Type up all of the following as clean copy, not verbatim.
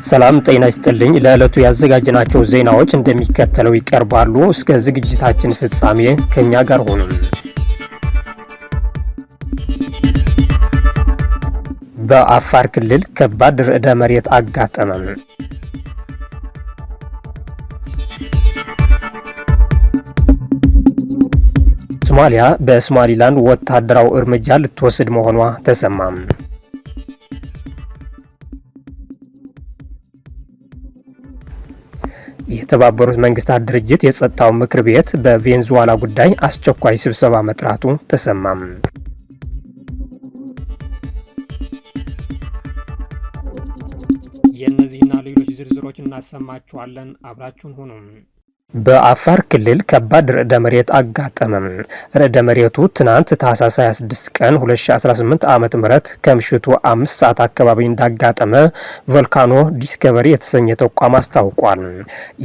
ሰላም ጤና ይስጥልኝ። ለዕለቱ ያዘጋጅናቸው ዜናዎች እንደሚከተለው ይቀርባሉ። እስከ ዝግጅታችን ፍጻሜ ከኛ ጋር ሆኑ። በአፋር ክልል ከባድ ርዕደ መሬት አጋጠመ። ሶማሊያ በሶማሊላንድ ወታደራዊ እርምጃ ልትወስድ መሆኗ ተሰማ። የተባበሩት መንግስታት ድርጅት የጸጥታው ምክር ቤት በቬንዙዌላ ጉዳይ አስቸኳይ ስብሰባ መጥራቱ ተሰማ። የእነዚህና ሌሎች ዝርዝሮች እናሰማችኋለን። አብራችሁን ሁኑ። በአፋር ክልል ከባድ ርዕደ መሬት አጋጠመ። ርዕደ መሬቱ ትናንት ታህሳስ 26 ቀን 2018 ዓ.ም ከምሽቱ 5 ሰዓት አካባቢ እንዳጋጠመ ቮልካኖ ዲስከቨሪ የተሰኘ ተቋም አስታውቋል።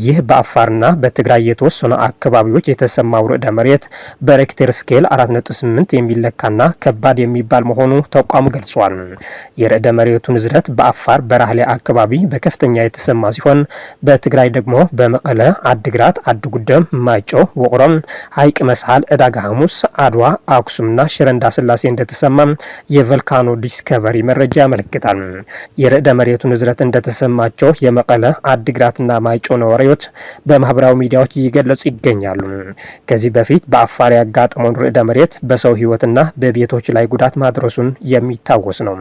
ይህ በአፋርና በትግራይ የተወሰኑ አካባቢዎች የተሰማው ርዕደ መሬት በሬክተር ስኬል 4.8 የሚለካና ከባድ የሚባል መሆኑ ተቋሙ ገልጿል። የርዕደ መሬቱ ንዝረት በአፋር በራህሌ አካባቢ በከፍተኛ የተሰማ ሲሆን በትግራይ ደግሞ በመቀለ፣ አድግራት፣ አድጉደም፣ ማይጨው፣ ወቅሮም፣ ሀይቅ መሳል፣ ዕዳጋ ሐሙስ፣ አድዋ፣ አክሱምና ሽረ እንዳስላሴ እንደተሰማ የቮልካኖ ዲስከቨሪ መረጃ ያመለክታል። የርዕደ መሬቱ ንዝረት እንደተሰማቸው የመቀለ፣ አድግራትና ማይጨው ነዋሪዎች በማህበራዊ ሚዲያዎች እየገለጹ ይገኛሉ። ከዚህ በፊት በአፋር ያጋጠመውን ርዕደ መሬት በሰው ህይወትና በቤቶች ላይ ጉዳት ማድረሱን የሚታወስ ነው።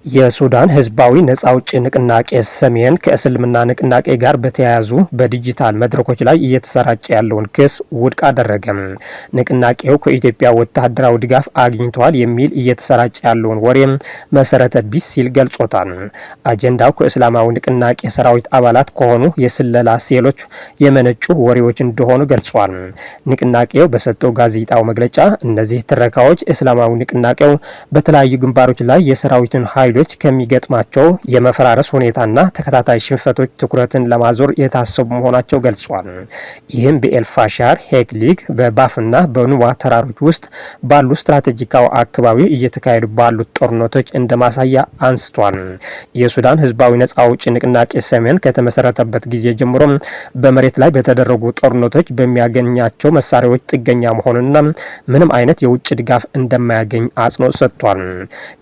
የሱዳን ህዝባዊ ነጻ አውጪ ንቅናቄ ሰሜን ከእስልምና ንቅናቄ ጋር በተያያዙ በዲጂታል መድረኮች ላይ እየተሰራጨ ያለውን ክስ ውድቅ አደረገ። ንቅናቄው ከኢትዮጵያ ወታደራዊ ድጋፍ አግኝቷል የሚል እየተሰራጨ ያለውን ወሬ መሰረተ ቢስ ሲል ገልጾታል። አጀንዳው ከእስላማዊ ንቅናቄ ሰራዊት አባላት ከሆኑ የስለላ ሴሎች የመነጩ ወሬዎች እንደሆኑ ገልጿል። ንቅናቄው በሰጠው ጋዜጣዊ መግለጫ እነዚህ ትረካዎች እስላማዊ ንቅናቄው በተለያዩ ግንባሮች ላይ የሰራዊቱን ኃይሎች ከሚገጥማቸው የመፈራረስ ሁኔታና ተከታታይ ሽንፈቶች ትኩረትን ለማዞር የታሰቡ መሆናቸው ገልጿል። ይህም በኤልፋሻር፣ ሄክሊግ፣ በባፍና በኑዋ ተራሮች ውስጥ ባሉ ስትራቴጂካዊ አካባቢ እየተካሄዱ ባሉት ጦርነቶች እንደ ማሳያ አንስቷል። የሱዳን ህዝባዊ ነጻ አውጪ ንቅናቄ ሰሜን ከተመሰረተበት ጊዜ ጀምሮ በመሬት ላይ በተደረጉ ጦርነቶች በሚያገኛቸው መሳሪያዎች ጥገኛ መሆኑንና ምንም አይነት የውጭ ድጋፍ እንደማያገኝ አጽንኦት ሰጥቷል።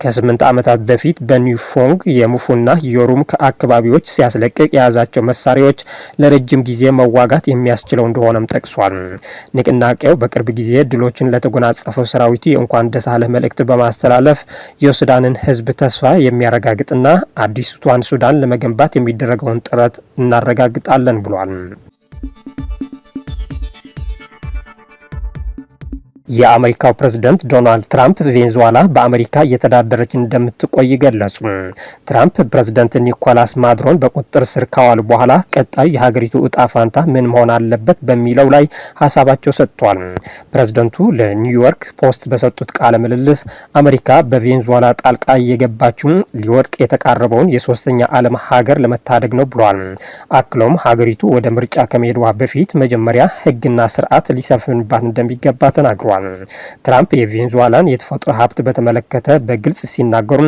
ከ8 ዓመታት በፊት በኒውፎንግ የሙፉና የሩም አካባቢዎች ሲያስለቅቅ የያዛቸው መሳሪያዎች ለረጅም ጊዜ መዋጋት የሚያስችለው እንደሆነም ጠቅሷል። ንቅናቄው በቅርብ ጊዜ ድሎችን ለተጎናጸፈው ሰራዊቱ የእንኳን ደስ አለህ መልእክት በማስተላለፍ የሱዳንን ህዝብ ተስፋ የሚያረጋግጥና አዲስቷን ሱዳን ለመገንባት የሚደረገውን ጥረት እናረጋግጣለን ብሏል። የአሜሪካው ፕሬዝዳንት ዶናልድ ትራምፕ ቬንዙዌላ በአሜሪካ እየተዳደረች እንደምትቆይ ገለጹ። ትራምፕ ፕሬዝዳንት ኒኮላስ ማዱሮን በቁጥጥር ስር ካዋሉ በኋላ ቀጣዩ የሀገሪቱ እጣ ፋንታ ምን መሆን አለበት በሚለው ላይ ሀሳባቸው ሰጥቷል። ፕሬዝዳንቱ ለኒውዮርክ ፖስት በሰጡት ቃለ ምልልስ አሜሪካ በቬንዙዌላ ጣልቃ እየገባችው ሊወድቅ የተቃረበውን የሶስተኛ ዓለም ሀገር ለመታደግ ነው ብሏል። አክሎም ሀገሪቱ ወደ ምርጫ ከመሄዷ በፊት መጀመሪያ ህግና ስርዓት ሊሰፍንባት እንደሚገባ ተናግሯል። ትራምፕ የቬንዙዌላን የተፈጥሮ ሀብት በተመለከተ በግልጽ ሲናገሩ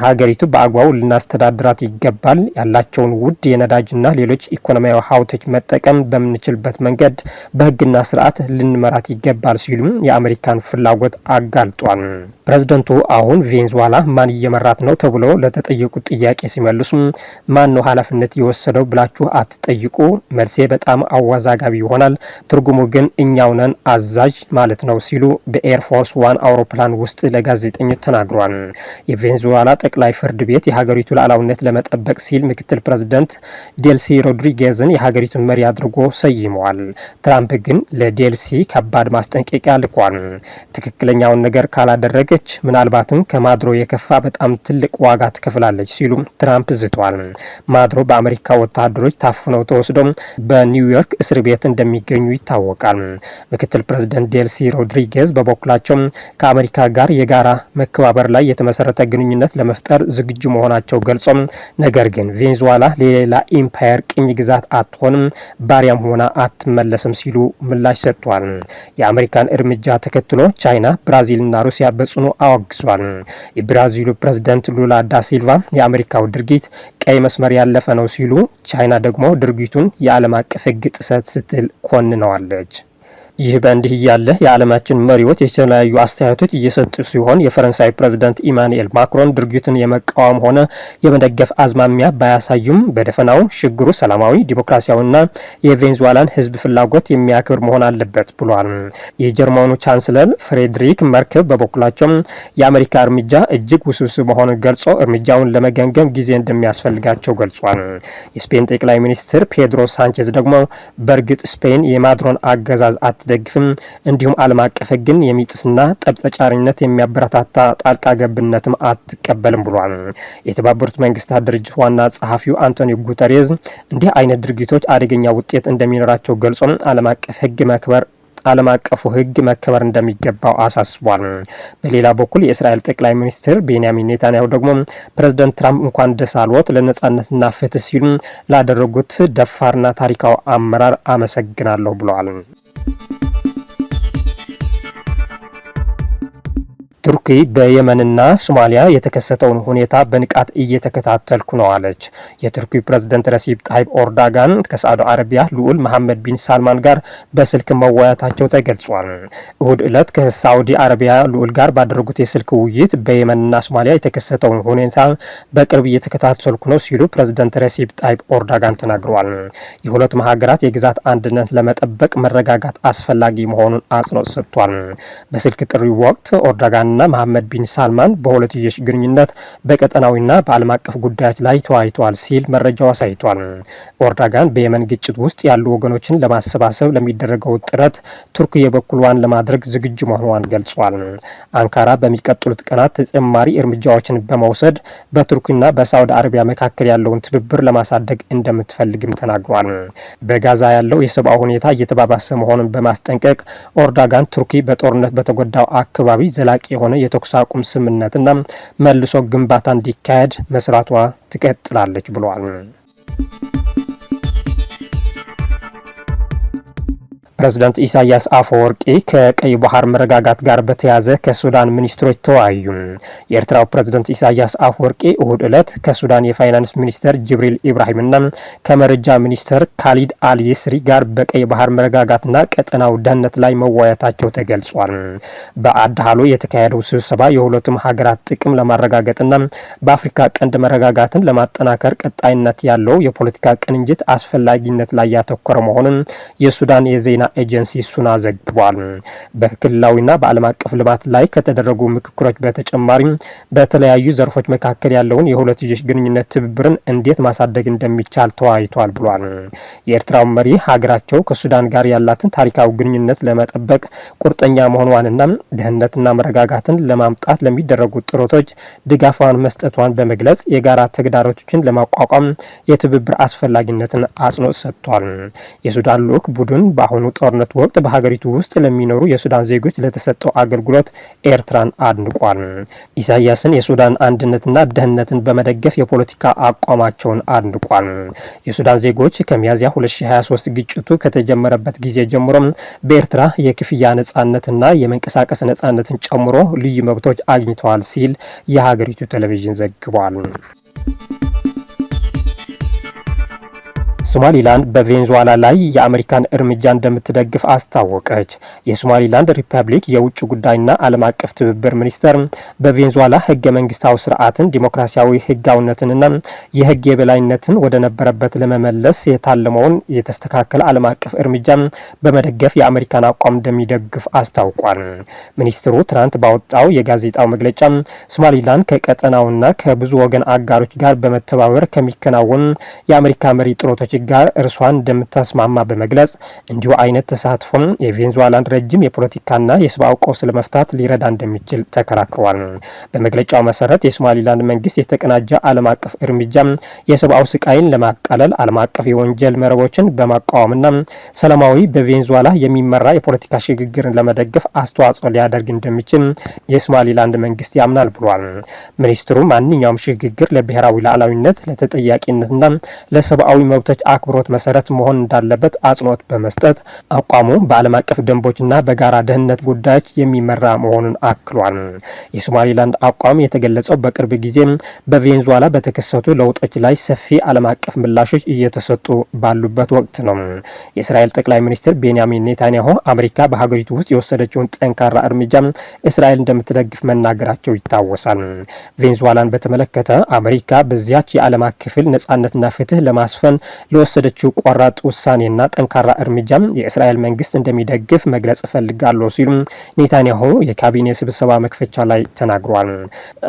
ሀገሪቱ በአግባቡ ልናስተዳድራት ይገባል፣ ያላቸውን ውድ የነዳጅና ሌሎች ኢኮኖሚያዊ ሀብቶች መጠቀም በምንችልበት መንገድ በህግና ስርዓት ልንመራት ይገባል ሲሉ የአሜሪካን ፍላጎት አጋልጧል። ፕሬዝዳንቱ አሁን ቬንዙዌላ ማን እየመራት ነው ተብሎ ለተጠየቁት ጥያቄ ሲመልሱ ማን ነው ኃላፊነት የወሰደው ብላችሁ አትጠይቁ፣ መልሴ በጣም አወዛጋቢ ይሆናል፣ ትርጉሙ ግን እኛው ነን አዛዥ ማለት ነው ሲሉ በኤርፎርስ ዋን አውሮፕላን ውስጥ ለጋዜጠኞች ተናግሯል። የቬንዙዌላ ጠቅላይ ፍርድ ቤት የሀገሪቱ ሉዓላዊነት ለመጠበቅ ሲል ምክትል ፕሬዝዳንት ዴልሲ ሮድሪጌዝን የሀገሪቱን መሪ አድርጎ ሰይመዋል። ትራምፕ ግን ለዴልሲ ከባድ ማስጠንቀቂያ ልኳል። ትክክለኛውን ነገር ካላደረገች ምናልባትም ከማድሮ የከፋ በጣም ትልቅ ዋጋ ትከፍላለች ሲሉ ትራምፕ ዝቷል። ማድሮ በአሜሪካ ወታደሮች ታፍነው ተወስደው በኒውዮርክ እስር ቤት እንደሚገኙ ይታወቃል። ምክትል ፕሬዝዳንት ዴልሲ ሮድሪጌዝ ሮድሪጌዝ በበኩላቸው ከአሜሪካ ጋር የጋራ መከባበር ላይ የተመሰረተ ግንኙነት ለመፍጠር ዝግጁ መሆናቸው ገልጾም ነገር ግን ቬኔዙዌላ ለሌላ ኢምፓየር ቅኝ ግዛት አትሆንም፣ ባሪያም ሆና አትመለስም ሲሉ ምላሽ ሰጥቷል። የአሜሪካን እርምጃ ተከትሎ ቻይና፣ ብራዚልና ሩሲያ በጽኑ አወግዟል። የብራዚሉ ፕሬዝዳንት ሉላ ዳ ሲልቫ የአሜሪካው ድርጊት ቀይ መስመር ያለፈ ነው ሲሉ፣ ቻይና ደግሞ ድርጊቱን የዓለም አቀፍ ሕግ ጥሰት ስትል ኮንነዋለች። ይህ በእንዲህ እያለ የዓለማችን መሪዎች የተለያዩ አስተያየቶች እየሰጡ ሲሆን የፈረንሳይ ፕሬዝዳንት ኢማኑኤል ማክሮን ድርጊቱን የመቃወም ሆነ የመደገፍ አዝማሚያ ባያሳዩም በደፈናው ሽግሩ ሰላማዊ፣ ዲሞክራሲያዊና የቬኔዙዌላን ሕዝብ ፍላጎት የሚያከብር መሆን አለበት ብሏል። የጀርመኑ ቻንስለር ፍሬድሪክ መርክል በበኩላቸው የአሜሪካ እርምጃ እጅግ ውስብስብ መሆኑን ገልጾ እርምጃውን ለመገምገም ጊዜ እንደሚያስፈልጋቸው ገልጿል። የስፔን ጠቅላይ ሚኒስትር ፔድሮ ሳንቼዝ ደግሞ በእርግጥ ስፔን የማክሮን አገዛዝ ደግፍም እንዲሁም ዓለም አቀፍ ሕግን የሚጥስና ጠብጠጫሪነት የሚያበረታታ ጣልቃ ገብነትም አትቀበልም ብሏል። የተባበሩት መንግስታት ድርጅት ዋና ጸሐፊው አንቶኒዮ ጉተሬዝ እንዲህ አይነት ድርጊቶች አደገኛ ውጤት እንደሚኖራቸው ገልጾ ዓለም አቀፉ ሕግ መከበር እንደሚገባው አሳስቧል። በሌላ በኩል የእስራኤል ጠቅላይ ሚኒስትር ቤንያሚን ኔታንያሁ ደግሞ ፕሬዝዳንት ትራምፕ እንኳን ደስ አልዎት ለነጻነትና ፍትህ ሲሉ ላደረጉት ደፋርና ታሪካዊ አመራር አመሰግናለሁ ብለዋል። ቱርኪ በየመንና ሶማሊያ የተከሰተውን ሁኔታ በንቃት እየተከታተልኩ ነው አለች። የቱርኪ ፕሬዝዳንት ረሲፕ ጣይብ ኤርዶጋን ከሳዑዲ አረቢያ ልዑል መሐመድ ቢን ሳልማን ጋር በስልክ መወያየታቸው ተገልጿል። እሁድ ዕለት ከሳዑዲ አረቢያ ልዑል ጋር ባደረጉት የስልክ ውይይት በየመንና ሶማሊያ የተከሰተውን ሁኔታ በቅርብ እየተከታተልኩ ነው ሲሉ ፕሬዝዳንት ረሲፕ ጣይብ ኤርዶጋን ተናግረዋል። የሁለቱም ሀገራት የግዛት አንድነት ለመጠበቅ መረጋጋት አስፈላጊ መሆኑን አጽንኦት ሰጥቷል። በስልክ ጥሪ ወቅት ኤርዶጋን መሐመድ ቢን ሳልማን በሁለትዮሽ ግንኙነት በቀጠናዊና በዓለም አቀፍ ጉዳዮች ላይ ተወያይተዋል ሲል መረጃው አሳይቷል። ኤርዶጋን በየመን ግጭት ውስጥ ያሉ ወገኖችን ለማሰባሰብ ለሚደረገው ጥረት ቱርክ የበኩሏን ለማድረግ ዝግጁ መሆኗን ገልጿል። አንካራ በሚቀጥሉት ቀናት ተጨማሪ እርምጃዎችን በመውሰድ በቱርክና በሳውዲ አረቢያ መካከል ያለውን ትብብር ለማሳደግ እንደምትፈልግም ተናግሯል። በጋዛ ያለው የሰብአዊ ሁኔታ እየተባባሰ መሆኑን በማስጠንቀቅ ኤርዶጋን ቱርኪ በጦርነት በተጎዳው አካባቢ ዘላቂ የሆነ የተኩስ አቁም ስምምነትና መልሶ ግንባታ እንዲካሄድ መስራቷ ትቀጥላለች ብለዋል። ፕሬዝዳንት ኢሳያስ አፈወርቂ ከቀይ ባህር መረጋጋት ጋር በተያያዘ ከሱዳን ሚኒስትሮች ተወያዩ። የኤርትራው ፕሬዝዳንት ኢሳያስ አፈወርቂ እሁድ ዕለት ከሱዳን የፋይናንስ ሚኒስተር ጅብሪል ኢብራሂምና ከመረጃ ሚኒስተር ካሊድ አልየስሪ ጋር በቀይ ባህር መረጋጋትና ቀጠናው ደህንነት ላይ መወያየታቸው ተገልጿል። በአድሃሎ የተካሄደው ስብሰባ የሁለቱም ሀገራት ጥቅም ለማረጋገጥና በአፍሪካ ቀንድ መረጋጋትን ለማጠናከር ቀጣይነት ያለው የፖለቲካ ቅንጅት አስፈላጊነት ላይ ያተኮረ መሆኑን የሱዳን የዜና ኤጀንሲ ሱና ዘግቧል። በክልላዊና በዓለም አቀፍ ልማት ላይ ከተደረጉ ምክክሮች በተጨማሪ በተለያዩ ዘርፎች መካከል ያለውን የሁለትዮሽ ግንኙነት ትብብርን እንዴት ማሳደግ እንደሚቻል ተወያይቷል ብሏል። የኤርትራው መሪ ሀገራቸው ከሱዳን ጋር ያላትን ታሪካዊ ግንኙነት ለመጠበቅ ቁርጠኛ መሆኗንና ደህንነትና መረጋጋትን ለማምጣት ለሚደረጉ ጥረቶች ድጋፏን መስጠቷን በመግለጽ የጋራ ተግዳሮቶችን ለማቋቋም የትብብር አስፈላጊነትን አጽንኦት ሰጥቷል። የሱዳን ልዑክ ቡድን በአሁኑ ጦርነት ወቅት በሀገሪቱ ውስጥ ለሚኖሩ የሱዳን ዜጎች ለተሰጠው አገልግሎት ኤርትራን አድንቋል። ኢሳያስን የሱዳን አንድነትና ደህንነትን በመደገፍ የፖለቲካ አቋማቸውን አድንቋል። የሱዳን ዜጎች ከሚያዝያ 2023 ግጭቱ ከተጀመረበት ጊዜ ጀምሮ በኤርትራ የክፍያ ነጻነትና የመንቀሳቀስ ነጻነትን ጨምሮ ልዩ መብቶች አግኝተዋል ሲል የሀገሪቱ ቴሌቪዥን ዘግቧል። ሶማሊላንድ በቬኔዙዌላ ላይ የአሜሪካን እርምጃ እንደምትደግፍ አስታወቀች። የሶማሊላንድ ሪፐብሊክ የውጭ ጉዳይና ዓለም አቀፍ ትብብር ሚኒስቴር በቬኔዙዌላ ህገ መንግስታዊ ስርዓትን፣ ዲሞክራሲያዊ ህጋዊነትንና የህግ የበላይነትን ወደ ነበረበት ለመመለስ የታለመውን የተስተካከለ ዓለም አቀፍ እርምጃ በመደገፍ የአሜሪካን አቋም እንደሚደግፍ አስታውቋል። ሚኒስትሩ ትናንት ባወጣው የጋዜጣው መግለጫ ሶማሊላንድ ከቀጠናውና ከብዙ ወገን አጋሮች ጋር በመተባበር ከሚከናወኑ የአሜሪካ መሪ ጥረቶች ጋር እርሷን እንደምታስማማ በመግለጽ እንዲሁ አይነት ተሳትፎም የቬንዙዌላን ረጅም የፖለቲካና የሰብአዊ ቀውስ ለመፍታት ሊረዳ እንደሚችል ተከራክሯል። በመግለጫው መሰረት የሶማሊላንድ መንግስት የተቀናጀ ዓለም አቀፍ እርምጃ የሰብአዊ ስቃይን ለማቃለል ዓለም አቀፍ የወንጀል መረቦችን በማቃወምና ሰላማዊ በቬንዙዌላ የሚመራ የፖለቲካ ሽግግርን ለመደገፍ አስተዋጽኦ ሊያደርግ እንደሚችል የሶማሊላንድ መንግስት ያምናል ብሏል። ሚኒስትሩ ማንኛውም ሽግግር ለብሔራዊ ሉዓላዊነት፣ ለተጠያቂነትና ለሰብአዊ መብቶች አክብሮት መሰረት መሆን እንዳለበት አጽንኦት በመስጠት አቋሙ በዓለም አቀፍ ደንቦችና በጋራ ደህንነት ጉዳዮች የሚመራ መሆኑን አክሏል። የሶማሊላንድ አቋም የተገለጸው በቅርብ ጊዜ በቬንዙዌላ በተከሰቱ ለውጦች ላይ ሰፊ ዓለም አቀፍ ምላሾች እየተሰጡ ባሉበት ወቅት ነው። የእስራኤል ጠቅላይ ሚኒስትር ቤንያሚን ኔታንያሁ አሜሪካ በሀገሪቱ ውስጥ የወሰደችውን ጠንካራ እርምጃ እስራኤል እንደምትደግፍ መናገራቸው ይታወሳል። ቬንዙዌላን በተመለከተ አሜሪካ በዚያች የዓለም ክፍል ነጻነትና ፍትህ ለማስፈን ለወሰደችው ቆራጥ ውሳኔና ጠንካራ እርምጃ የእስራኤል መንግስት እንደሚደግፍ መግለጽ እፈልጋለሁ ሲሉ ኔታንያሁ የካቢኔ ስብሰባ መክፈቻ ላይ ተናግሯል።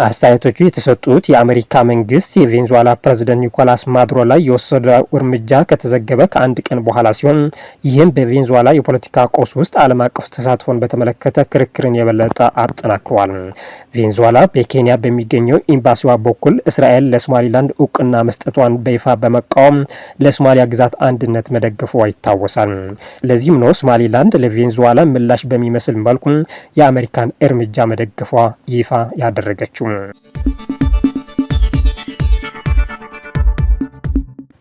አስተያየቶቹ የተሰጡት የአሜሪካ መንግስት የቬንዙዌላ ፕሬዝዳንት ኒኮላስ ማዱሮ ላይ የወሰደው እርምጃ ከተዘገበ ከአንድ ቀን በኋላ ሲሆን ይህም በቬንዙዌላ የፖለቲካ ቀውስ ውስጥ ዓለም አቀፍ ተሳትፎን በተመለከተ ክርክርን የበለጠ አጠናክሯል። ቬንዙዌላ በኬንያ በሚገኘው ኤምባሲዋ በኩል እስራኤል ለሶማሊላንድ እውቅና መስጠቷን በይፋ በመቃወም ለሶማሊያ ግዛት አንድነት መደገፏ ይታወሳል። ለዚህም ነው ሶማሊላንድ ለቬንዙዌላ ምላሽ በሚመስል መልኩ የአሜሪካን እርምጃ መደገፏ ይፋ ያደረገችው።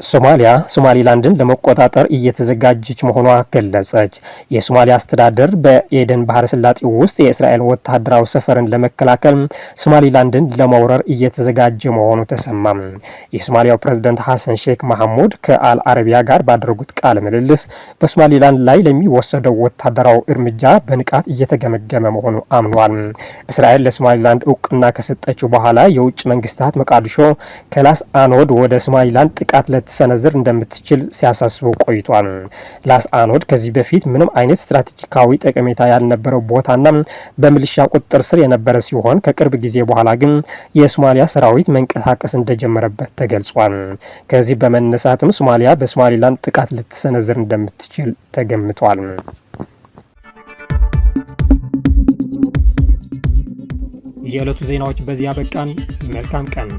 ሶማሊያ ሶማሊላንድን ለመቆጣጠር እየተዘጋጀች መሆኗ ገለጸች። የሶማሊያ አስተዳደር በኤደን ባህረ ሰላጤ ውስጥ የእስራኤል ወታደራዊ ሰፈርን ለመከላከል ሶማሊላንድን ለመውረር እየተዘጋጀ መሆኑ ተሰማ። የሶማሊያው ፕሬዝዳንት ሐሰን ሼክ መሐሙድ ከአል አረቢያ ጋር ባደረጉት ቃለ ምልልስ በሶማሊላንድ ላይ ለሚወሰደው ወታደራዊ እርምጃ በንቃት እየተገመገመ መሆኑ አምኗል። እስራኤል ለሶማሊላንድ እውቅና ከሰጠችው በኋላ የውጭ መንግስታት መቃዲሾ ከላስ አኖድ ወደ ሶማሊላንድ ጥቃት ሰነዝር እንደምትችል ሲያሳስቡ ቆይቷል። ላስ አኖድ ከዚህ በፊት ምንም አይነት ስትራቴጂካዊ ጠቀሜታ ያልነበረው ቦታና በሚሊሻ ቁጥጥር ስር የነበረ ሲሆን ከቅርብ ጊዜ በኋላ ግን የሶማሊያ ሰራዊት መንቀሳቀስ እንደጀመረበት ተገልጿል። ከዚህ በመነሳትም ሶማሊያ በሶማሊላንድ ጥቃት ልትሰነዝር እንደምትችል ተገምቷል። የዕለቱ ዜናዎች በዚያ በቃን። መልካም ቀን።